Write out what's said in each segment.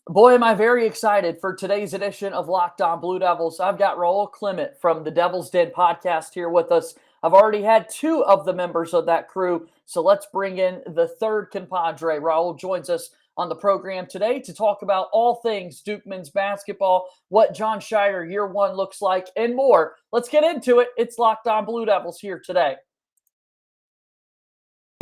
Boy, am I very excited for today's edition of Locked On Blue Devils. I've got Raul Clement from the Devil's Den podcast here with us. I've already had two of the members of that crew, so let's bring in the third compadre. Raul joins us on the program today to talk about all things Duke men's basketball, what John Shire year one looks like, and more. Let's get into it. It's Locked On Blue Devils here today.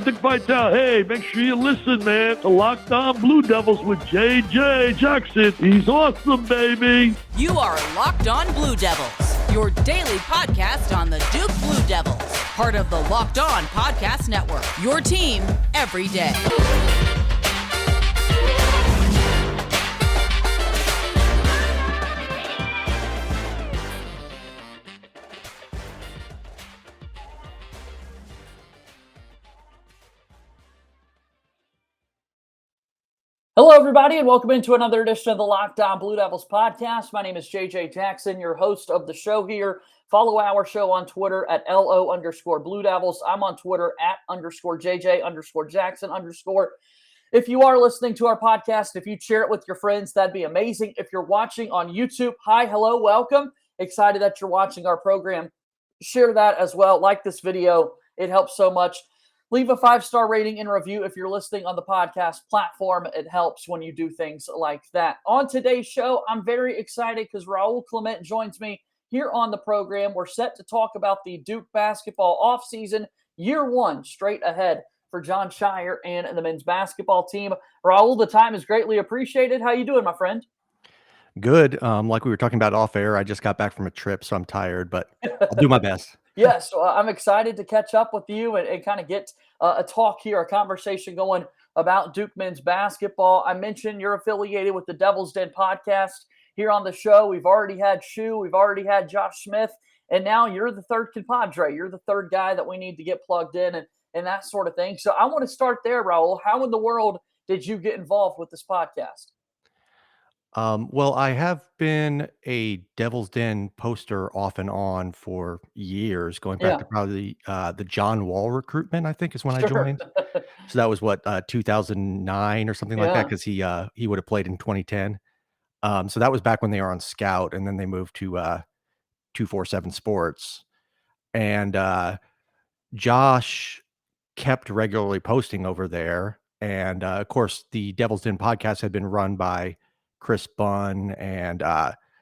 Dick Vitale, hey, make sure you listen, man, to Locked On Blue Devils with JJ Jackson. He's awesome, baby. You are Locked On Blue Devils, your daily podcast on the Duke Blue Devils, part of the Locked On Podcast Network, your team every day. Hello, everybody, and welcome into another edition of the Locked On Blue Devils podcast. My name is JJ Jackson, your host of the show here. Follow our show on Twitter at LO_Blue Devils. I'm on Twitter at _JJ_Jackson_. If you are listening to our podcast, if you share it with your friends, that'd be amazing. If you're watching on YouTube, hi, hello, welcome. Excited that you're watching our program. Share that as well. Like this video. It helps so much. Leave a 5-star rating and review if you're listening on the podcast platform. It helps when you do things like that. On today's show, I'm very excited because Raul Clement joins me here on the program. We're set to talk about the Duke basketball offseason, year one, straight ahead for John Shire and the men's basketball team. Raul, the time is greatly appreciated. How you doing, my friend? Good. Like we were talking about off air, I just got back from a trip, so I'm tired, but I'll do my best. Yes, so I'm excited to catch up with you and kind of get a talk here, a conversation going about Duke men's basketball. I mentioned you're affiliated with the Devil's Den podcast here on the show. We've already had Shu, we've already had Josh Smith, and now you're the third compadre. You're the third guy that we need to get plugged in and that sort of thing. So I want to start there, Raul. How in the world did you get involved with this podcast? Well, I have been a Devil's Den poster off and on for years, going back Yeah, to probably the John Wall recruitment, I think is when I sure. joined. So that was what 2009 or something like that, Yeah. because he would have played in 2010. So that was back when they were on Scout, and then they moved to 247 Sports, and Josh kept regularly posting over there. And of course, the Devil's Den podcast had been run by Chris Bunn and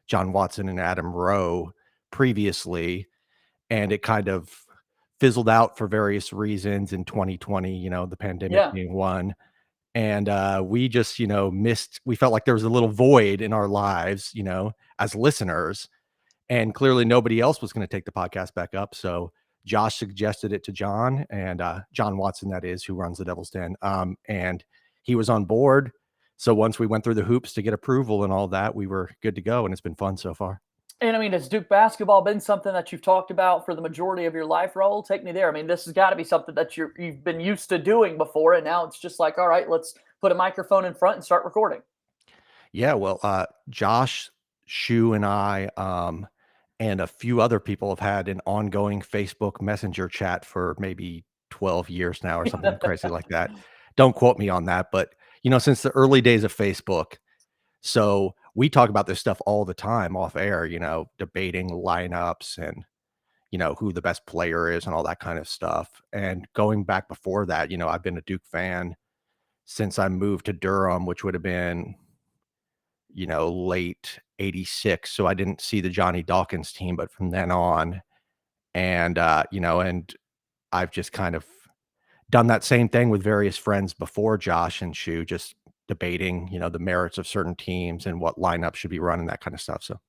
John Watson and Adam Rowe previously. And it kind of fizzled out for various reasons in 2020, the pandemic Yeah. being one. And we just, we felt like there was a little void in our lives, as listeners. And clearly nobody else was going to take the podcast back up. So Josh suggested it to John and John Watson, that is, who runs the Devil's Den. And he was on board. So once we went through the hoops to get approval and all that, we were good to go. And it's been fun so far. And I mean, has Duke basketball been something that you've talked about for the majority of your life, Raul? Take me there. I mean, this has got to be something that you've been used to doing before, and now it's just like, all right, let's put a microphone in front and start recording. Yeah, well, Josh, Shu, and I, and a few other people have had an ongoing Facebook Messenger chat for maybe 12 years now or something crazy like that. Don't quote me on that, but since the early days of Facebook. So we talk about this stuff all the time off air, debating lineups and, who the best player is and all that kind of stuff. And going back before that, I've been a Duke fan since I moved to Durham, which would have been, late 86. So I didn't see the Johnny Dawkins team, but from then on, and, and I've just kind of done that same thing with various friends before Josh and Shu, just debating, the merits of certain teams and what lineup should be run and that kind of stuff. So,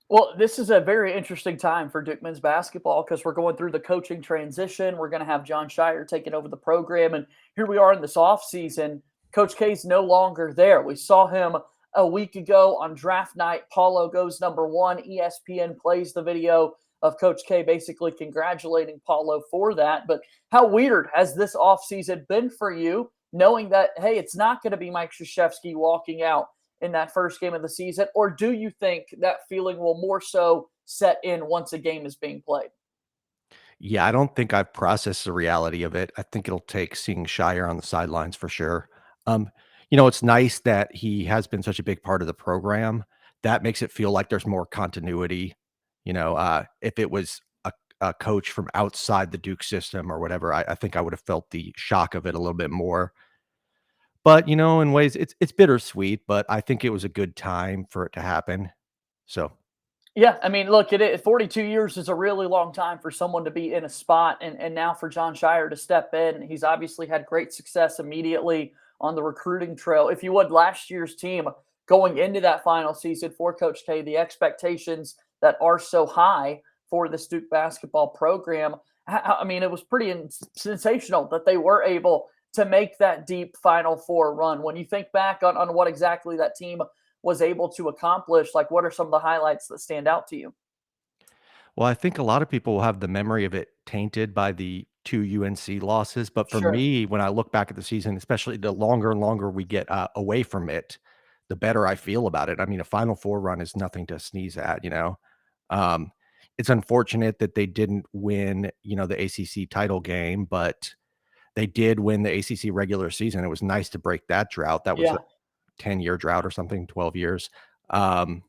Well, this is a very interesting time for Duke men's basketball because we're going through the coaching transition. We're going to have John Shire taking over the program, and here we are in this offseason. Coach K's no longer there. We saw him a week ago on draft night. Paulo goes number one. ESPN plays the video of Coach K basically congratulating Paulo for that. But how weird has this offseason been for you, knowing that, hey, it's not going to be Mike Krzyzewski walking out in that first game of the season? Or do you think that feeling will more so set in once a game is being played? yeah, I don't think I've processed the reality of it. I think it'll take seeing Shire on the sidelines for sure. Um, It's nice that he has been such a big part of the program. That makes it feel like there's more continuity. If it was a coach from outside the Duke system or whatever, I think I would have felt the shock of it a little bit more. But, in ways it's bittersweet, but I think it was a good time for it to happen. So, Yeah, I mean, look, 42 years is a really long time for someone to be in a spot, and now for John Shire to step in. He's obviously had great success immediately on the recruiting trail. If you would, last year's team going into that final season for Coach K, the expectations that are so high for the Duke basketball program, I mean, it was pretty sensational that they were able to make that deep Final Four run. When you think back on what exactly that team was able to accomplish, like what are some of the highlights that stand out to you? well, I think a lot of people will have the memory of it tainted by the 2 UNC losses, but for Sure. me, when I look back at the season, especially the longer and longer we get, away from it, the better I feel about it. I mean, a Final Four run is nothing to sneeze at. Um, it's unfortunate that they didn't win, the ACC title game, but they did win the ACC regular season. It was nice to break that drought. That was a Yeah. 10-year drought or something, 12 years. Um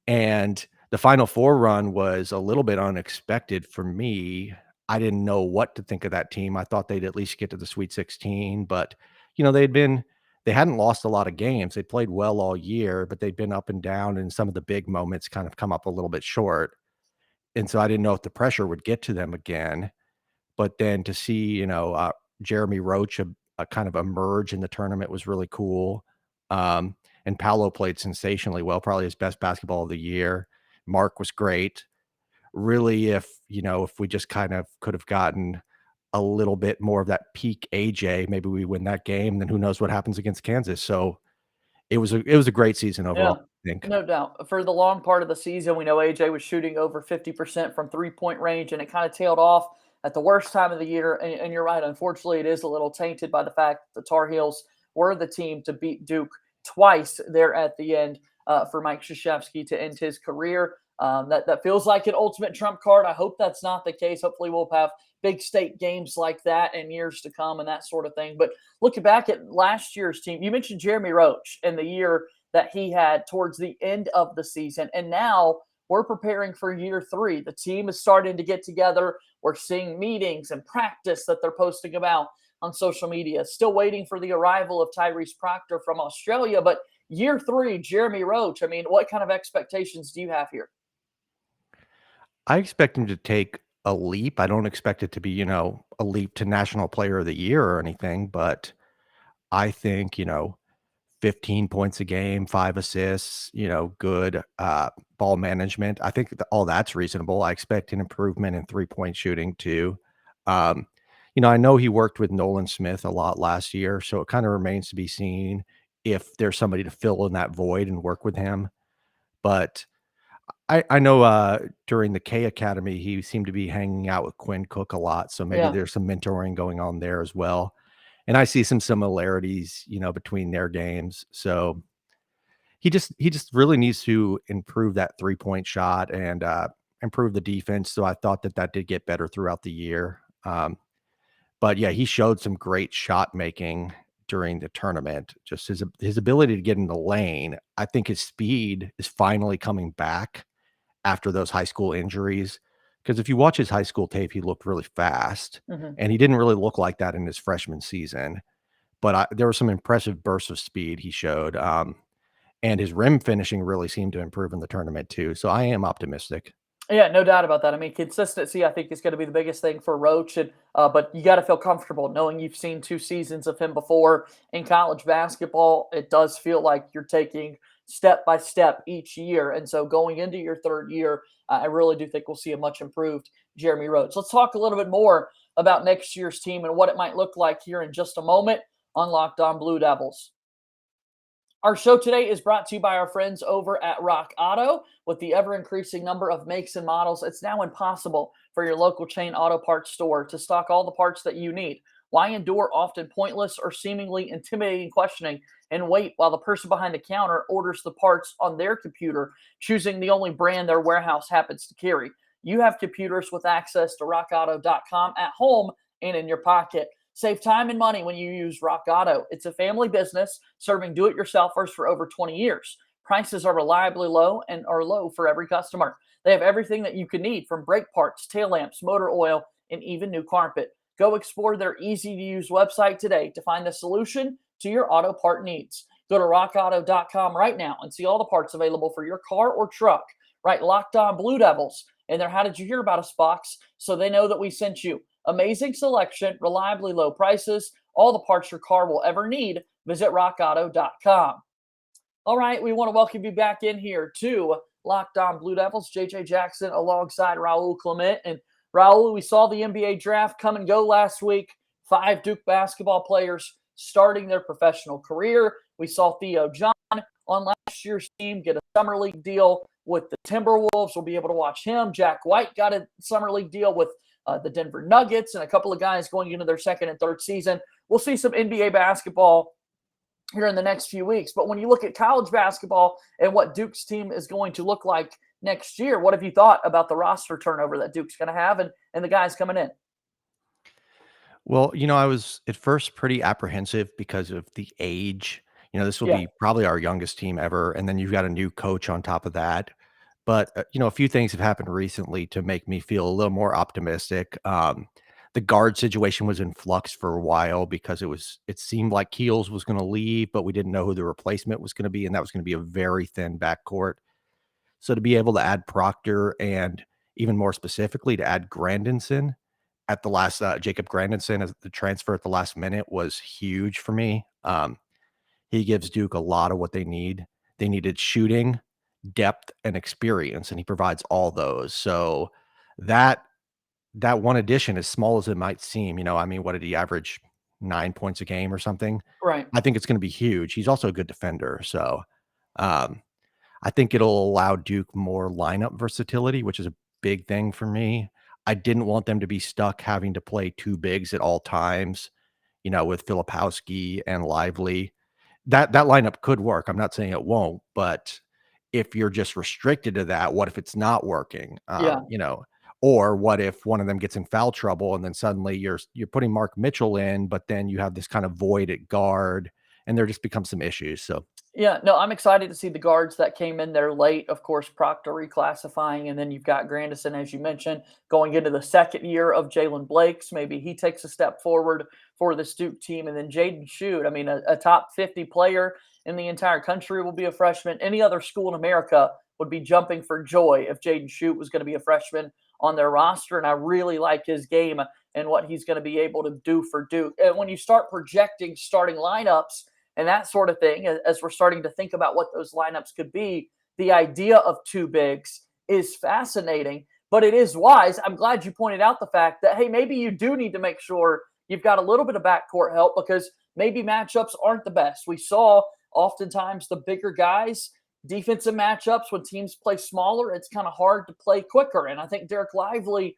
and the Final Four run was a little bit unexpected for me. I didn't know what to think of that team. I thought they'd at least get to the Sweet 16, but, they hadn't lost a lot of games. They played well all year, but they'd been up and down, and some of the big moments kind of come up a little bit short. And so I didn't know if the pressure would get to them again. But then to see, Jeremy Roach kind of emerge in the tournament was really cool. And Paolo played sensationally well, probably his best basketball of the year. Mark was great. Really, if we just kind of could have gotten a little bit more of that peak AJ, maybe we win that game. Then who knows what happens against Kansas? So it was a great season Yeah, overall, I think. no doubt. For the long part of the season, we know AJ was shooting over 50% from 3-point range, and it kind of tailed off at the worst time of the year. And you're right. Unfortunately, it is a little tainted by the fact that the Tar Heels were the team to beat Duke twice there at the end for Mike Krzyzewski to end his career. That feels like an ultimate trump card. I hope that's not the case. Hopefully, we'll have big state games like that in years to come and that sort of thing. But looking back at last year's team, you mentioned Jeremy Roach and the year that he had towards the end of the season. And now we're preparing for year 3. The team is starting to get together. We're seeing meetings and practice that they're posting about on social media. Still waiting for the arrival of Tyrese Proctor from Australia. But year 3, Jeremy Roach, I mean, what kind of expectations do you have here? I expect him to take a leap. I don't expect it to be, a leap to National Player of the Year or anything, but I think, 15 points a game, 5 assists, good ball management. I think all that's reasonable. I expect an improvement in 3-point shooting too. Um, I know he worked with Nolan Smith a lot last year, so it kind of remains to be seen if there's somebody to fill in that void and work with him. But I know during the K Academy, he seemed to be hanging out with Quinn Cook a lot, so maybe Yeah. there's some mentoring going on there as well. And I see some similarities, between their games. So he just really needs to improve that 3-point shot and improve the defense. So I thought that did get better throughout the year. But yeah, he showed some great shot making during the tournament. Just his ability to get in the lane. I think his speed is finally coming back after those high school injuries. Because if you watch his high school tape, he looked really fast, Mhm. and he didn't really look like that in his freshman season. But there were some impressive bursts of speed he showed, and his rim finishing really seemed to improve in the tournament too. So I am optimistic. Yeah, no doubt about that. I mean, consistency, I think, is going to be the biggest thing for Roach, and but you got to feel comfortable knowing you've seen 2 seasons of him before in college basketball. It does feel like you're taking step by step each year, and so going into your 3rd year, I really do think we'll see a much improved Jeremy Roach. Let's talk a little bit more about next year's team and what it might look like here in just a moment on Locked On Blue Devils. Our show today is brought to you by our friends over at Rock Auto. With the ever-increasing number of makes and models, it's now impossible for your local chain auto parts store to stock all the parts that you need. Why endure often pointless or seemingly intimidating questioning and wait while the person behind the counter orders the parts on their computer, choosing the only brand their warehouse happens to carry? You have computers with access to rockauto.com at home and in your pocket. Save time and money when you use Rock Auto. It's a family business serving do-it-yourselfers for over 20 years. Prices are reliably low and are low for every customer. They have everything that you could need, from brake parts, tail lamps, motor oil, and even new carpet. Go explore their easy-to-use website today to find the solution to your auto part needs. Go to rockauto.com right now and see all the parts available for your car or truck. Right, Locked On Blue Devils in their How Did You Hear About Us box, so they know that we sent you. Amazing selection, reliably low prices, all the parts your car will ever need. Visit rockauto.com. All right, we want to welcome you back in here to Locked On Blue Devils. JJ Jackson alongside Raul Clement. And Raul, we saw the NBA draft come and go last week. 5 Duke basketball players starting their professional career. We saw Theo John on last year's team get a summer league deal with the Timberwolves. We'll be able to watch him. Jack White got a summer league deal with the Denver Nuggets, and a couple of guys going into their second and third season. We'll see some NBA basketball here in the next few weeks. But when you look at college basketball and what Duke's team is going to look like next year, what have you thought about the roster turnover that Duke's going to have and the guys coming in? Well, I was at first pretty apprehensive because of the age. This will Yeah, be probably our youngest team ever. And then you've got a new coach on top of that. But, a few things have happened recently to make me feel a little more optimistic. The guard situation was in flux for a while because it seemed like Keels was going to leave, but we didn't know who the replacement was going to be. And that was going to be a very thin backcourt. So to be able to add Proctor and even more specifically to add Grandinson at the last, Jacob Grandinson as the transfer at the last minute was huge for me. He gives Duke a lot of what they need. They needed shooting, depth, and experience, and he provides all those. So that one addition, as small as it might seem, what did he average? 9 points a game or something? right. I think it's going to be huge. He's also a good defender. So um, I think it'll allow Duke more lineup versatility, which is a big thing for me. I didn't want them to be stuck having to play 2 bigs at all times, with Filipowski and Lively. That lineup could work. I'm not saying it won't, but if you're just restricted to that, what if it's not working? Yeah. Or what if one of them gets in foul trouble and then suddenly you're putting Mark Mitchell in, but then you have this kind of void at guard and there just becomes some issues. So Yeah, no, I'm excited to see the guards that came in there late. Of course, Proctor reclassifying, and then you've got Grandison, as you mentioned, going into the second year of Jalen Blake's. Maybe he takes a step forward for the Duke team. And then Jaden Schutt, I mean, a top 50 player in the entire country will be a freshman. Any other school in America would be jumping for joy if Jaden Schutt was going to be a freshman on their roster. And I really like his game and what he's going to be able to do for Duke. And when you start projecting starting lineups, and that sort of thing, as we're starting to think about what those lineups could be, the idea of 2 bigs is fascinating, but it is wise. I'm glad you pointed out the fact that, hey, maybe you do need to make sure you've got a little bit of backcourt help because maybe matchups aren't the best. We saw oftentimes the bigger guys, defensive matchups, when teams play smaller, it's kind of hard to play quicker. And I think Dereck Lively,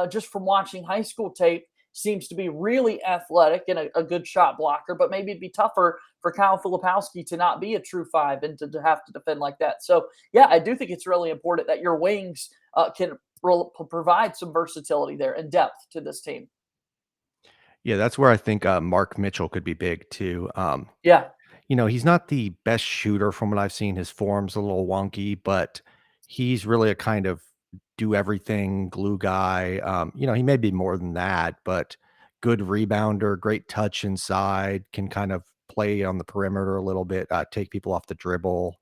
just from watching high school tape, seems to be really athletic and a good shot blocker, but maybe it'd be tougher for Kyle Filipowski to not be a true 5 and to have to defend like that. So, yeah, I do think it's really important that your wings can provide some versatility there and depth to this team. yeah, that's where I think Mark Mitchell could be big too. Yeah, He's not the best shooter from what I've seen. His form's a little wonky, but he's really a kind of do everything glue guy. He may be more than that, but good rebounder, great touch inside, can kind of play on the perimeter a little bit, take people off the dribble.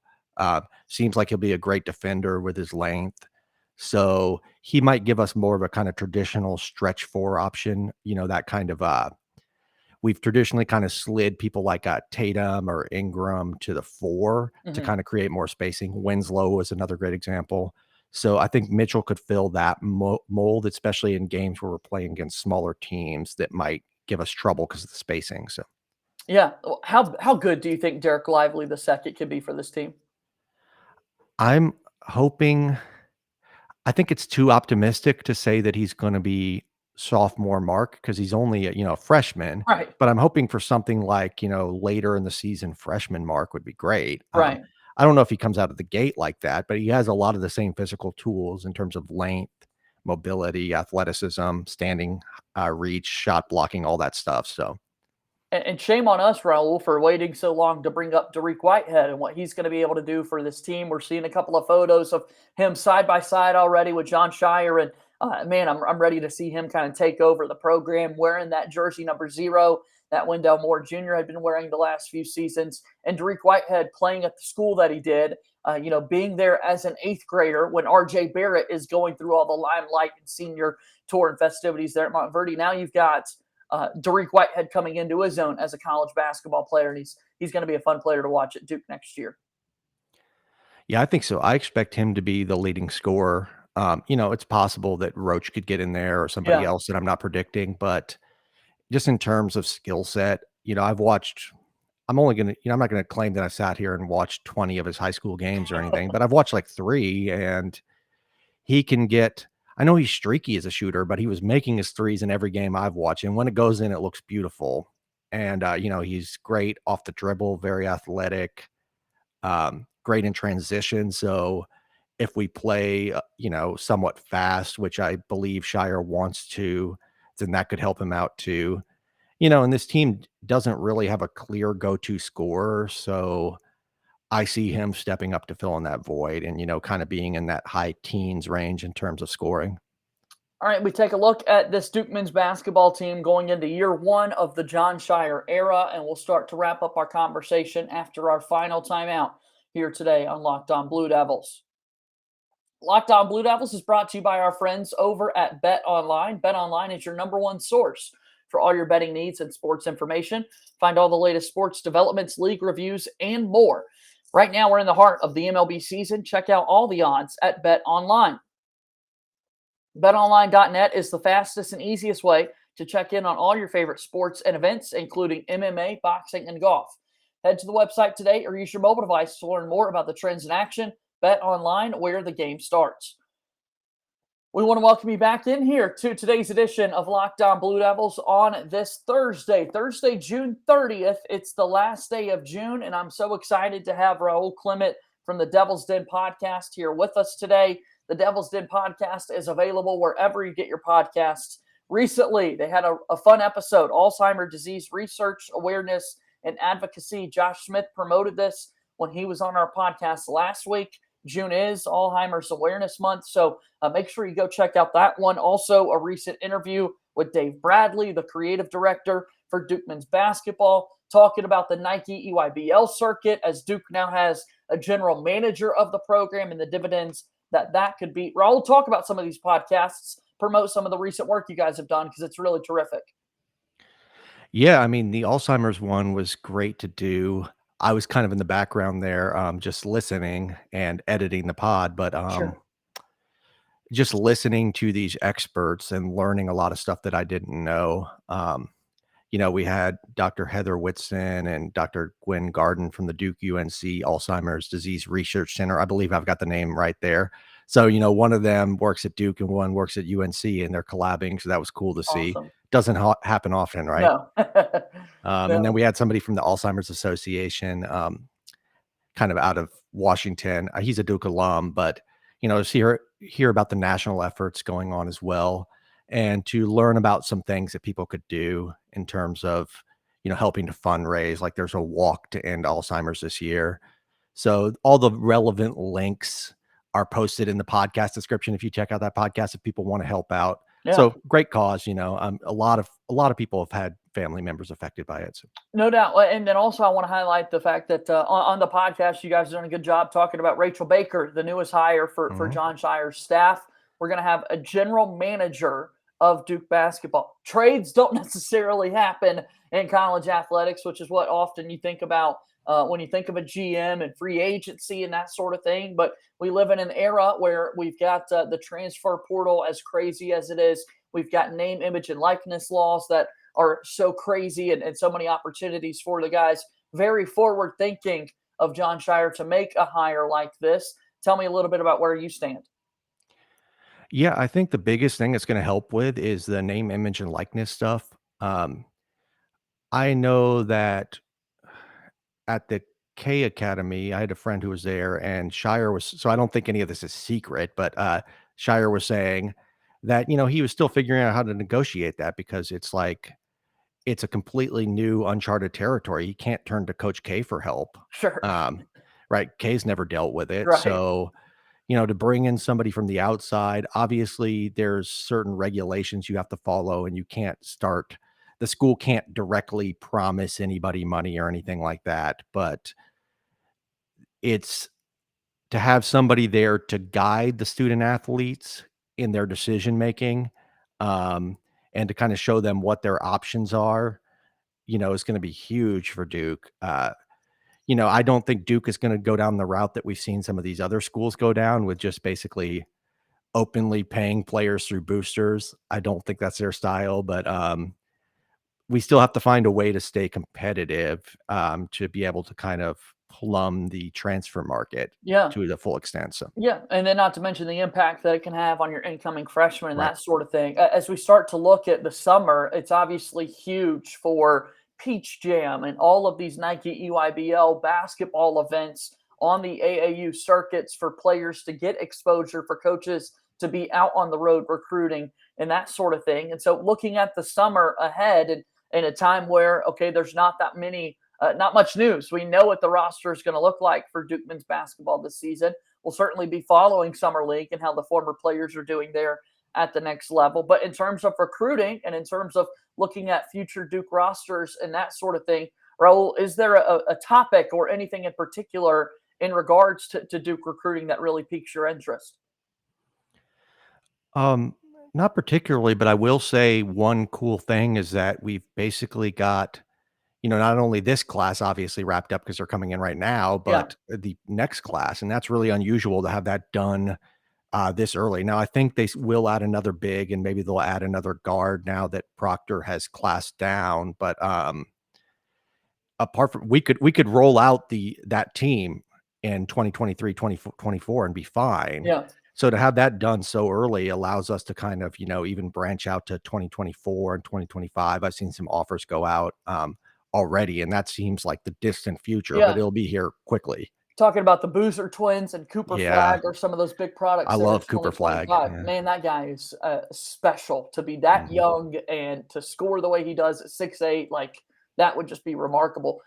Seems like he'll be a great defender with his length. So he might give us more of a kind of traditional stretch 4 option, that kind of we've traditionally kind of slid people like Tatum or Ingram to the 4 to kind of create more spacing. Winslow was another great example. So I think Mitchell could fill that mold, especially in games where we're playing against smaller teams that might give us trouble because of the spacing. So yeah. How good do you think Dereck Lively the second could be for this team? I'm hoping. I think it's too optimistic to say that he's going to be sophomore mark because he's only a freshman. Right, But I'm hoping for something like later in the season freshman mark would be great. right. I don't know if he comes out of the gate like that, but he has a lot of the same physical tools in terms of length, mobility, athleticism, standing, reach, shot blocking, all that stuff. So And shame on us, Raul, for waiting so long to bring up Dereck Whitehead and what he's going to be able to do for this team. We're seeing a couple of photos of him side by side already with John Shire, and man, I'm ready to see him kind of take over the program wearing that jersey number 0 that Wendell Moore Jr. had been wearing the last few seasons, and Dereck Whitehead playing at the school that he did. Being there as an 8th grader when R.J. Barrett is going through all the limelight and senior tour and festivities there at Montverde. Now you've got Dereck Whitehead coming into his own as a college basketball player, and he's going to be a fun player to watch at Duke next year. yeah, I think so. I expect him to be the leading scorer. It's possible that Roach could get in there or somebody Yeah. else that I'm not predicting, but just in terms of skill set, I've watched. I'm only gonna, I'm not gonna claim that I sat here and watched 20 of his high school games or anything, but I've watched like 3, and he can get. I know he's streaky as a shooter, but he was making his threes in every game I've watched, and when it goes in, it looks beautiful. And he's great off the dribble, very athletic, great in transition. So if we play, somewhat fast, which I believe Shire wants to, then that could help him out too. And this team doesn't really have a clear go-to scorer, so I see him stepping up to fill in that void and, kind of being in that high teens range in terms of scoring. All right, we take a look at this Duke men's basketball team going into year 1 of the John Shire era, and we'll start to wrap up our conversation after our final timeout here today on Locked On Blue Devils. Locked On Blue Devils is brought to you by our friends over at BetOnline. BetOnline is your number 1 source for all your betting needs and sports information. Find all the latest sports developments, league reviews, and more. Right now, we're in the heart of the MLB season. Check out all the odds at BetOnline. BetOnline.net is the fastest and easiest way to check in on all your favorite sports and events, including MMA, boxing, and golf. Head to the website today or use your mobile device to learn more about the trends in action. BetOnline, where the game starts. We want to welcome you back in here to today's edition of Locked On Blue Devils on this Thursday, June 30th. It's the last day of June, and I'm so excited to have Raul Clement from the Devil's Den podcast here with us today. The Devil's Den podcast is available wherever you get your podcasts. Recently, they had a fun episode, Alzheimer's disease research, awareness, and advocacy. Josh Smith promoted this when he was on our podcast last week. June is Alzheimer's Awareness Month, so make sure you go check out that one. Also, a recent interview with Dave Bradley, the creative director for Duke men's basketball, talking about the Nike EYBL circuit, as Duke now has a general manager of the program and the dividends that could be. Raul, talk about some of these podcasts, promote some of the recent work you guys have done, because it's really terrific. Yeah, I mean, the Alzheimer's one was great to do. I was kind of in the background there, just listening and editing the pod, but Sure. just listening to these experts and learning a lot of stuff that I didn't know. We had Dr. Heather Whitson and Dr. Gwen Garden from the Duke UNC Alzheimer's Disease Research Center. I believe I've got the name right there. So, one of them works at Duke and one works at UNC, and they're collabing. So that was cool to see. Awesome. Doesn't happen often, right? No. And then we had somebody from the Alzheimer's Association, kind of out of Washington. He's a Duke alum, but to hear about the national efforts going on as well, and to learn about some things that people could do in terms of helping to fundraise. Like there's a walk to end Alzheimer's this year, so all the relevant links are posted in the podcast description if you check out that podcast if people want to help out. Yeah. So great cause. A lot of people have had family members affected by it. So. No doubt. And then also I want to highlight the fact that on the podcast, you guys have done a good job talking about Rachel Baker, the newest hire for John Shire's staff. We're going to have a general manager of Duke basketball. Trades don't necessarily happen in college athletics, which is what often you think about when you think of a GM and free agency and that sort of thing. But we live in an era where we've got the transfer portal, as crazy as it is. We've got name, image, and likeness laws that are so crazy and so many opportunities for the guys. Very forward thinking of John Shire to make a hire like this. Tell me a little bit about where you stand. Yeah, I think the biggest thing it's going to help with is the name, image, and likeness stuff. I know that at the K Academy, I had a friend who was there, and Shire was, so I don't think any of this is secret, but Shire was saying that, he was still figuring out how to negotiate that because it's like, it's a completely new uncharted territory. He can't turn to Coach K for help. Sure. Right. K's never dealt with it. Right. So, to bring in somebody from the outside, obviously there's certain regulations you have to follow and the school can't directly promise anybody money or anything like that. But it's to have somebody there to guide the student athletes in their decision making, um, and to kind of show them what their options are, is going to be huge for Duke. I don't think Duke is going to go down the route that we've seen some of these other schools go down with just basically openly paying players through boosters. I don't think that's their style, but we still have to find a way to stay competitive, to be able to kind of plumb the transfer market Yeah. to the full extent. So, Yeah, and then not to mention the impact that it can have on your incoming freshmen and right. that sort of thing. As we start to look at the summer, it's obviously huge for Peach Jam and all of these Nike EYBL basketball events on the AAU circuits for players to get exposure, for coaches to be out on the road recruiting and that sort of thing. And so looking at the summer ahead and in a time where, okay, there's not that many not much news. We know what the roster is going to look like for Duke men's basketball this season. We'll certainly be following Summer League and how the former players are doing there at the next level. But in terms of recruiting and in terms of looking at future Duke rosters and that sort of thing, Raul, is there a topic or anything in particular in regards to Duke recruiting that really piques your interest? Um, Not particularly, but I will say one cool thing is that we've basically got, not only this class obviously wrapped up because they're coming in right now, Yeah, but the next class. And that's really unusual to have that done this early. Now, I think will add another big and maybe they'll add another guard now that Proctor has classed down. But apart from we could roll out that team in 2023, 2024 and be fine. yeah. So to have that done so early allows us to kind of, even branch out to 2024 and 2025. I've seen some offers go out already, and that seems like the distant future, but Yeah. it'll be here quickly. Talking about the Boozer twins and Cooper Yeah, Flag or some of those big I products there in love Cooper Flag. 2025. Yeah. Man, that guy is special to be that Mhm. young and to score the way he does at 6'8". Like, that would just be remarkable.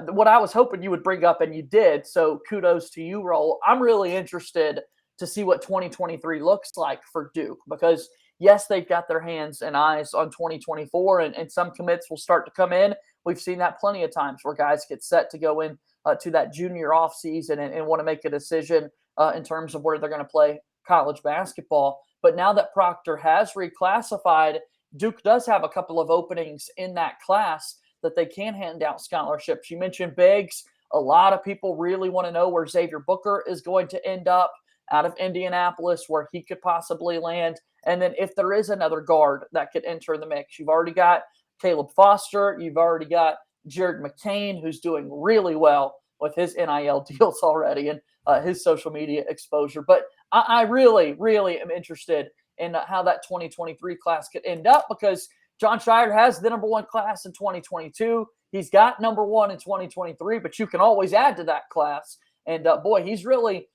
What I was hoping you would bring up, and you did, so kudos to you, Roll. I'm really interested to see what 2023 looks like for Duke because, yes, they've got their hands and eyes on 2024, and some commits will start to come in. We've seen that plenty of times where guys get set to go in to that junior off season and want to make a decision in terms of where they're going to play college basketball. But now that Proctor has reclassified, Duke does have a couple of openings in that class that they can hand out scholarships. You mentioned bigs. A lot of people really want to know where Xavier Booker is going to end up out of Indianapolis, where he could possibly land. And then if there is another guard that could enter the mix, you've already got Caleb Foster. You've already got Jared McCain, who's doing really well with his NIL deals already and his social media exposure. But I really, really am interested in how that 2023 class could end up because John Shire has the number one class in 2022. He's got number one in 2023, but you can always add to that class. And boy, he's really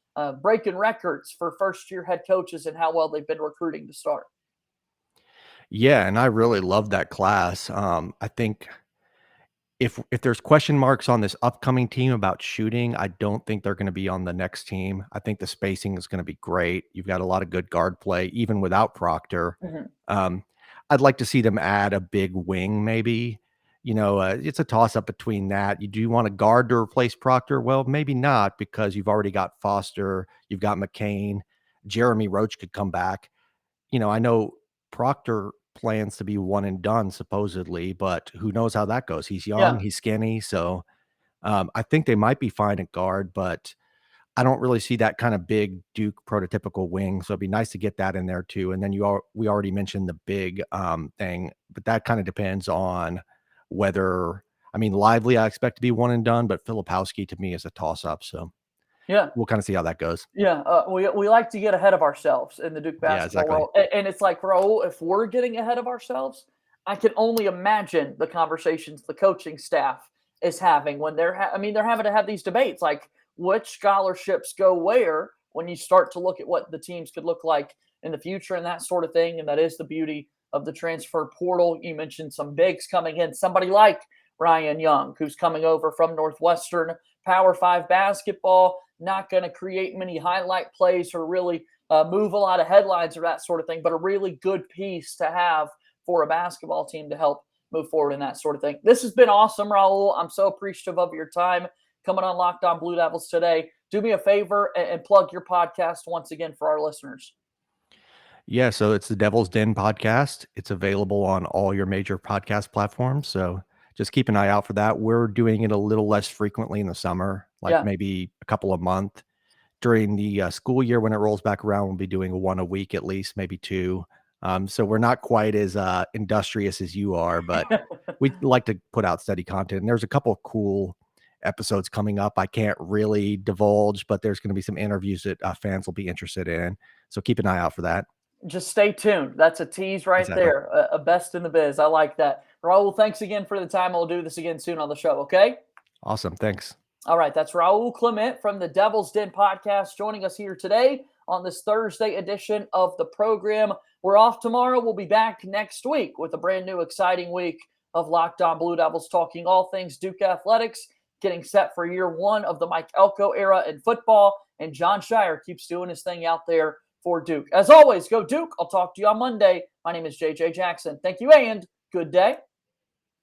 breaking records for first-year head coaches and how well they've been recruiting to start. Yeah, and I really love that class. I think if there's question marks on this upcoming team about shooting, I don't think they're going to be on the next team. I think the spacing is going to be great. You've got a lot of good guard play, even without Proctor. Mhm. I'd like to see them add a big wing, maybe. It's a toss up between that. Do you want a guard to replace Proctor? Well, maybe not because you've already got Foster, you've got McCain, Jeremy Roach could come back. I know Proctor plans to be one and done supposedly, but who knows how that goes? He's young, Yeah. he's skinny, so I think they might be fine at guard, but I don't really see that kind of big Duke prototypical wing. So it'd be nice to get that in there too. And then we already mentioned the big thing, but that kind of depends on whether Lively I expect to be one and done, but Filipowski to me is a toss up. So Yeah. we'll kind of see how that goes. Yeah, we like to get ahead of ourselves in the Duke Yeah, basketball exactly. world, and it's like, Raul, if we're getting ahead of ourselves, I can only imagine the conversations the coaching staff is having when they're having to have these debates, like which scholarships go where when you start to look at what the teams could look like in the future and that sort of thing. And that is the beauty of the transfer portal. You mentioned some bigs coming in, somebody like Ryan Young, who's coming over from Northwestern. Power 5 basketball, not going to create many highlight plays or really move a lot of headlines or that sort of thing, but a really good piece to have for a basketball team to help move forward in that sort of thing. This has been awesome, Raul. I'm so appreciative of your time coming on Locked On Blue Devils today. Do me a favor and plug your podcast once again for our listeners. Yeah, so it's the Devil's Den podcast. It's available on all your major podcast platforms. So just keep an eye out for that. We're doing it a little less frequently in the summer, like maybe a couple a month. During the school year, when it rolls back around, we'll be doing one a week at least, maybe two. So we're not quite as industrious as you are, but we like to put out steady content. And there's a couple of cool episodes coming up. I can't really divulge, but there's going to be some interviews that fans will be interested in. So keep an eye out for that. Just stay tuned. That's a tease right there. A best in the biz. I like that. Raul, thanks again for the time. We'll do this again soon on the show, okay? Awesome. Thanks. All right. That's Raul Clement from the Devil's Den podcast joining us here today on this Thursday edition of the program. We're off tomorrow. We'll be back next week with a brand new exciting week of Locked On Blue Devils, talking all things Duke athletics, getting set for year one of the Mike Elko era in football. And John Shire keeps doing his thing out there for Duke. As always, go Duke. I'll talk to you on Monday. My name is JJ Jackson. Thank you and good day.